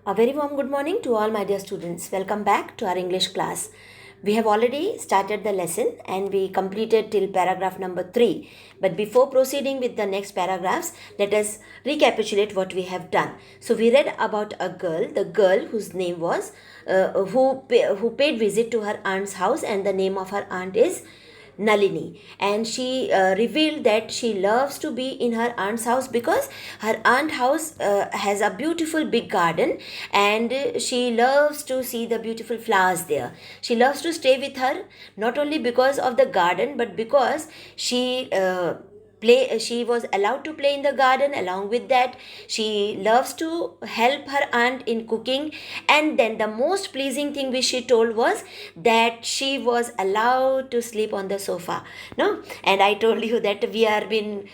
A very warm good morning to all my dear students. Welcome back to our English class. We have already started the lesson and we completed till paragraph number 3. But before proceeding with the next paragraphs, let us recapitulate what we have done. So we read about a girl, the girl whose name was, who paid visit to her aunt's house, and the name of her aunt is Nalini, and she revealed that she loves to be in her aunt's house because her aunt house has a beautiful big garden, and she loves to see the beautiful flowers there. She loves to stay with her not only because of the garden but because she was allowed to play in the garden. Along with that, she loves to help her aunt in cooking, and then the most pleasing thing which she told was that she was allowed to sleep on the sofa. No, and I told you that we are been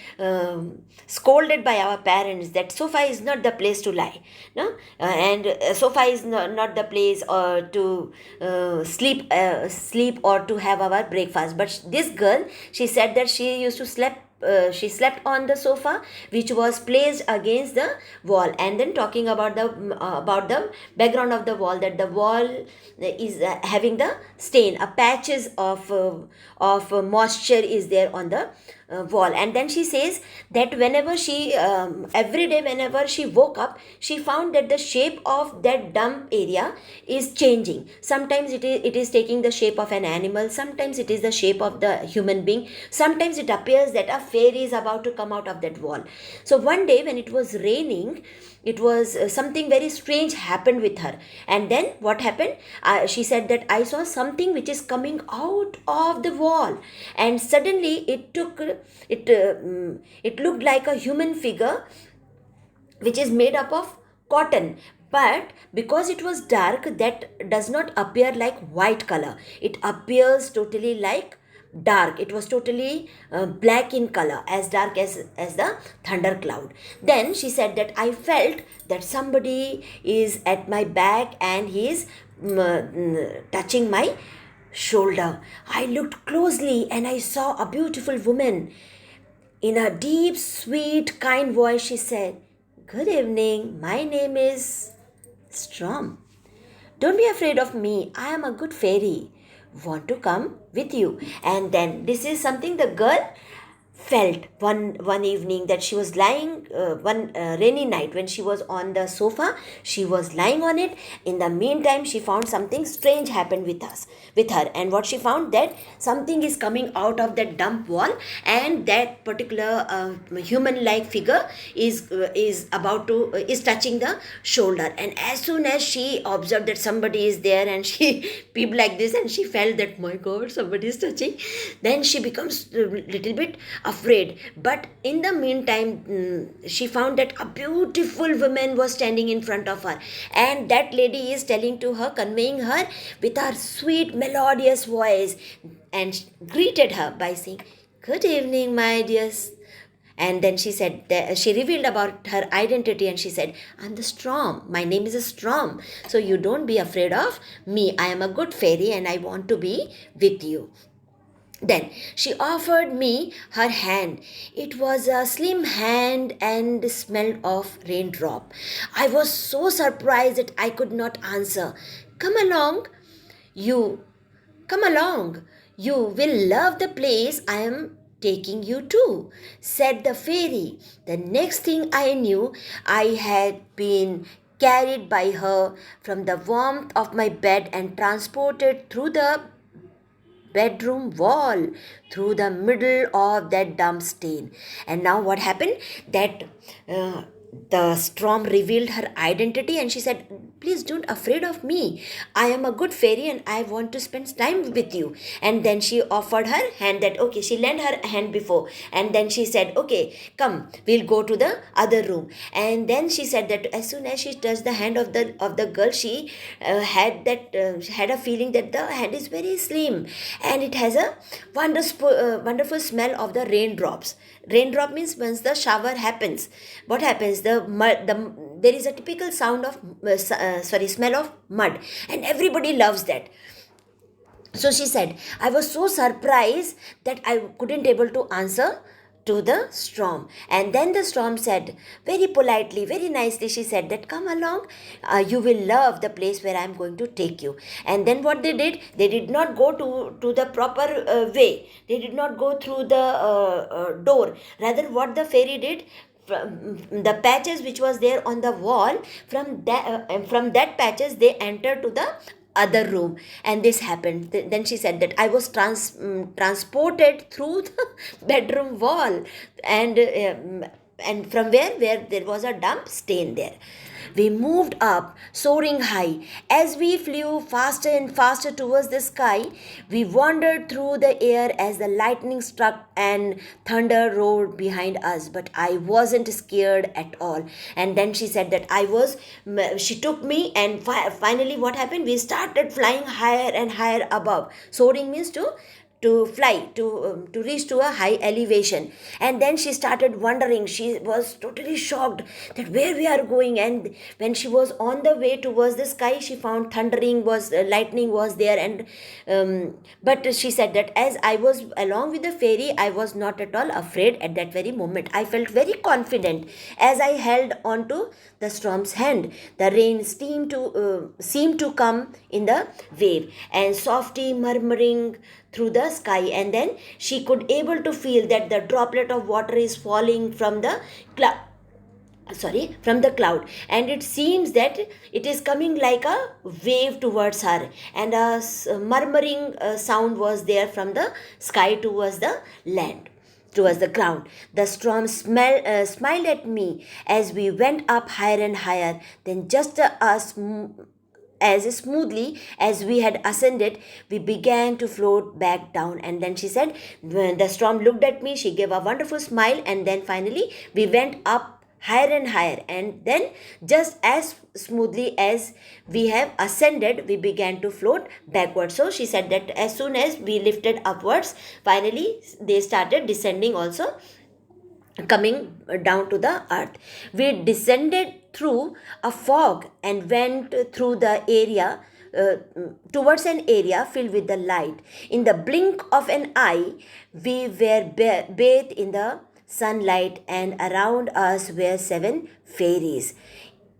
scolded by our parents that sofa is not the place to lie. No, and sofa is not the place to sleep or to have our breakfast. But this girl, she said that she slept on the sofa which was placed against the wall. And then talking about the background of the wall, that the wall is having the stain, a patches of moisture is there on the wall. And then she says that whenever she every day whenever she woke up, she found that the shape of that dump area is changing. Sometimes it is taking the shape of an animal, sometimes it is the shape of the human being, sometimes it appears that a fairy is about to come out of that wall. So one day when it was raining, it was something very strange happened with her. And then what happened, she said that I saw something which is coming out of the wall, and suddenly it looked like a human figure which is made up of cotton. But because it was dark, that does not appear like white color, it appears totally like dark. It was totally black in color, as dark as the thunder cloud. Then she said that I felt that somebody is at my back and he is touching my shoulder. I looked closely and I saw a beautiful woman. In a deep, sweet, kind voice, she said, "Good evening, my name is Strom. Don't be afraid of me, I am a good fairy. Want to come with you?" And then this is something the girl felt one evening, that she was lying one rainy night when she was on the sofa. She was lying on it. In the meantime, she found something strange happened with her. And what she found, that something is coming out of that dump wall, and that particular human like figure is about to is touching the shoulder. And as soon as she observed that somebody is there, and she peeped like this, and she felt that, my god, somebody is touching, then she becomes a little bit afraid. But in the meantime, she found that a beautiful woman was standing in front of her, and that lady is telling to her, conveying her with her sweet melodious voice, and greeted her by saying, "Good evening, my dears." And then she said that she revealed about her identity, and she said, "I'm the Storm. My name is Storm. So you don't be afraid of me. I am a good fairy and I want to be with you." Then she offered me her hand. It was a slim hand and smelled of raindrop. I was so surprised that I could not answer. "Come along, you. Come along. You will love the place I am taking you to," said the fairy. The next thing I knew, I had been carried by her from the warmth of my bed and transported through the bedroom wall, through the middle of that dump stain. And now what happened, that the Storm revealed her identity, and she said, "Please don't afraid of me. I am a good fairy and I want to spend time with you." And then she offered her hand, that okay, she lent her hand before, and then she said, "Okay, come, we'll go to the other room." And then she said that as soon as she touched the hand of the girl, she had a feeling that the hand is very slim, and it has a wonderful smell of the raindrops. Raindrop means once the shower happens, what happens, there is a typical sound of smell of mud, and everybody loves that. So she said, I was so surprised that I couldn't able to answer to the storm. And then the storm said, very politely, very nicely, she said that, come along, you will love the place where I am going to take you. And then what they did not go to the proper way. They did not go through the door. Rather, what the fairy did, from the patches which was there on the wall, from that patches they entered to the other room, and this happened. Then she said that I was transported through the bedroom wall, and from where there was a damp stain there. We moved up, soaring high. As we flew faster and faster towards the sky, we wandered through the air as the lightning struck and thunder roared behind us. But I wasn't scared at all. And then she said that she took me, and finally what happened? We started flying higher and higher above. Soaring means to fly, to reach to a high elevation. And then she started wondering. She was totally shocked that where we are going. And when she was on the way towards the sky, she found lightning was there. And but she said that as I was along with the fairy, I was not at all afraid at that very moment. I felt very confident as I held on to the storm's hand. The rain seemed to come in the wave and softly murmuring through the sky. And then she could able to feel that the droplet of water is falling from the cloud, and it seems that it is coming like a wave towards her, and a murmuring sound was there from the sky towards the land, towards the ground. The storm smiled at me as we went up higher and higher. Then just as smoothly as we had ascended, we began to float back down. And then she said, when the storm looked at me, she gave a wonderful smile, and then finally we went up higher and higher. And then just as smoothly as we have ascended, we began to float backwards. So she said that as soon as we lifted upwards, finally they started descending also, coming down to the earth. We descended through a fog and went through the area towards an area filled with the light. In the blink of an eye, we were bathed in the sunlight, and around us were 7 fairies.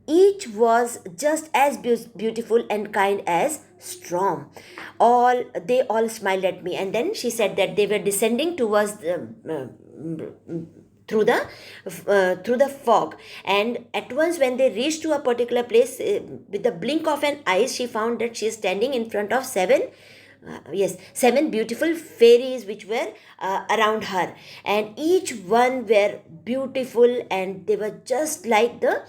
Each was just as beautiful and kind as storm. They all smiled at me. And then she said that they were descending towards through the fog, and at once when they reached to a particular place, with the blink of an eye, she found that she is standing in front of 7 beautiful fairies which were around her, and each one were beautiful, and they were just like the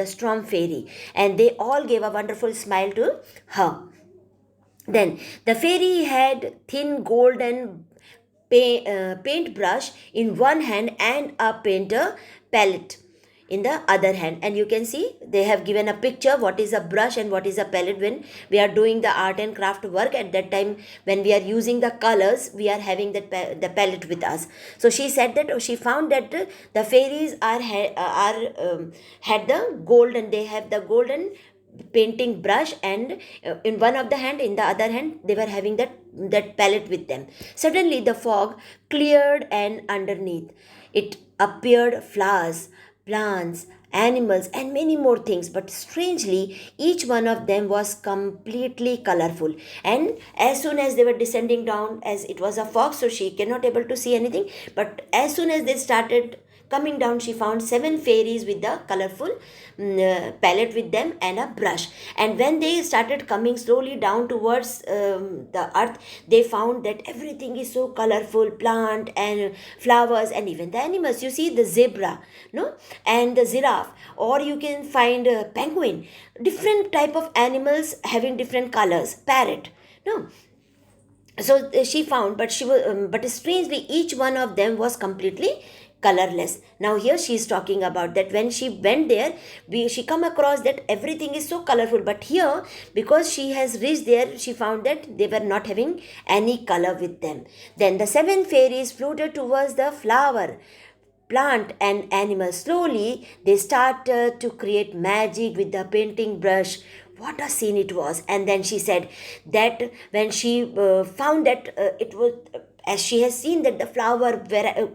storm fairy, and they all gave a wonderful smile to her. Then the fairy had thin golden paintbrush in one hand and a painter palette in the other hand. And you can see they have given a picture what is a brush and what is a palette. When we are doing the art and craft work, at that time when we are using the colors, we are having the palette with us. So she said that she found that the fairies had the golden, they have the golden painting brush, and in one of the hand, in the other hand they were having that palette with them. Suddenly the fog cleared, and underneath it appeared flowers, plants, animals, and many more things. But strangely, each one of them was completely colorful. And as soon as they were descending down, as it was a fog, so she cannot able to see anything, but as soon as they started coming down, she found 7 fairies with the colorful palette with them and a brush. And when they started coming slowly down towards the earth, they found that everything is so colorful, plant and flowers, and even the animals. You see the zebra, no, and the giraffe, or you can find a penguin, different type of animals having different colors, parrot, no. So she found, but but strangely, each one of them was completely colorless. Now here she is talking about that when she went there, she come across that everything is so colorful, but here, because she has reached there, she found that they were not having any color with them. Then the 7 fairies floated towards the flower, plant and animal. Slowly they started to create magic with the painting brush. What a scene it was. And then she said that when she found that it was as she has seen that the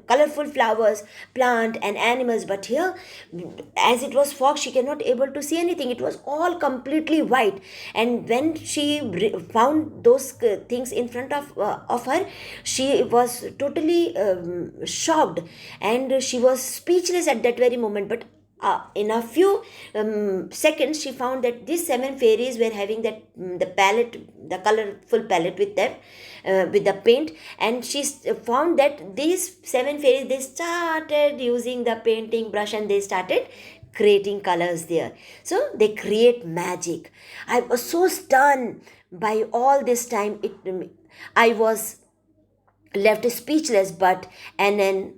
colorful flowers, plant and animals, but here, as it was fog, she cannot able to see anything. It was all completely white. And when she found those things in front of her, she was totally shocked, and she was speechless at that very moment. But in a few seconds, she found that these seven fairies were having that the palette, the colorful palette with them, with the paint. And she found that these seven fairies, they started using the painting brush and they started creating colors there. So they create magic. I was so stunned by all this time. I was left speechless, but an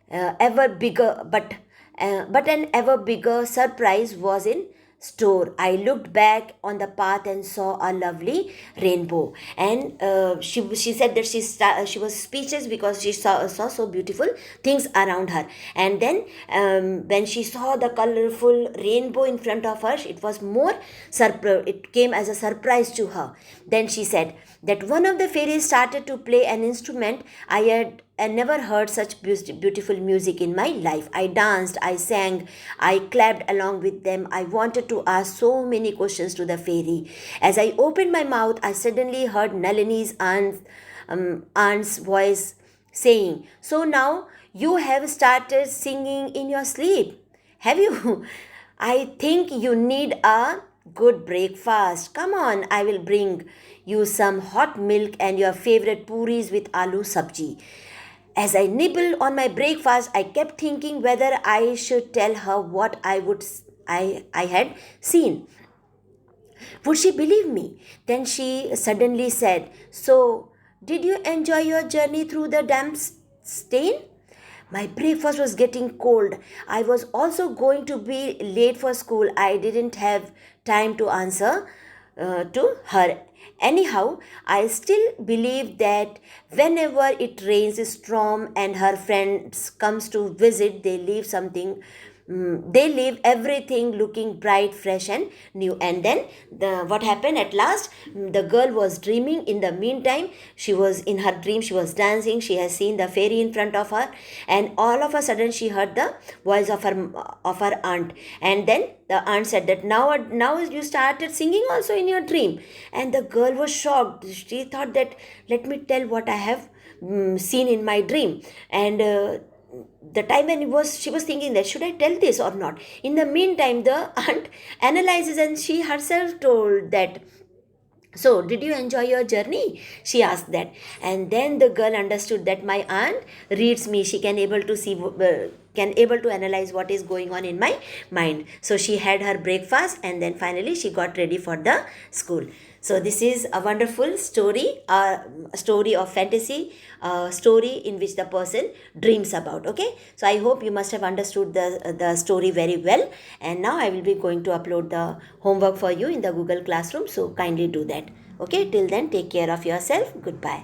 ever bigger but an ever bigger surprise was in store. I looked back on the path and saw a lovely rainbow. And she said that she was speechless because she saw so beautiful things around her. And then when she saw the colorful rainbow in front of her, it was more it came as a surprise to her. Then she said that one of the fairies started to play an instrument. I never heard such beautiful music in my life. I danced, I sang, I clapped along with them. I wanted to ask so many questions to the fairy. As I opened my mouth, I suddenly heard Nalini's aunt's voice saying, "So now you have started singing in your sleep, have you? I think you need a good breakfast. Come on, I will bring you some hot milk and your favorite puris with aloo sabji." As I nibbled on my breakfast, I kept thinking whether I should tell her what I had seen. Would she believe me? Then she suddenly said, "So, did you enjoy your journey through the damp stain?" My breakfast was getting cold. I was also going to be late for school. I didn't have time to answer to her. Anyhow, I still believe that whenever it rains, storm, and her friends comes to visit, they leave everything looking bright, fresh, and new. And then what happened at last? The girl was dreaming. In the meantime, she was in her dream. She was dancing. She has seen the fairy in front of her, and all of a sudden, she heard the voice of her aunt. And then the aunt said that now you started singing also in your dream. And the girl was shocked. She thought that, let me tell what I have seen in my dream. And the time when she was thinking that should I tell this or not. In the meantime, the aunt analyzes and she herself told that, "So, did you enjoy your journey?" She asked that. And then the girl understood that my aunt reads me. She can able to see, can able to analyze what is going on in my mind. So she had her breakfast and then finally she got ready for the school. So this is a wonderful story, a story of fantasy, a story in which the person dreams about. Okay, so I hope you must have understood the story very well. And now I will be going to upload the homework for you in the Google Classroom. So kindly do that. Okay, till then, take care of yourself. Goodbye.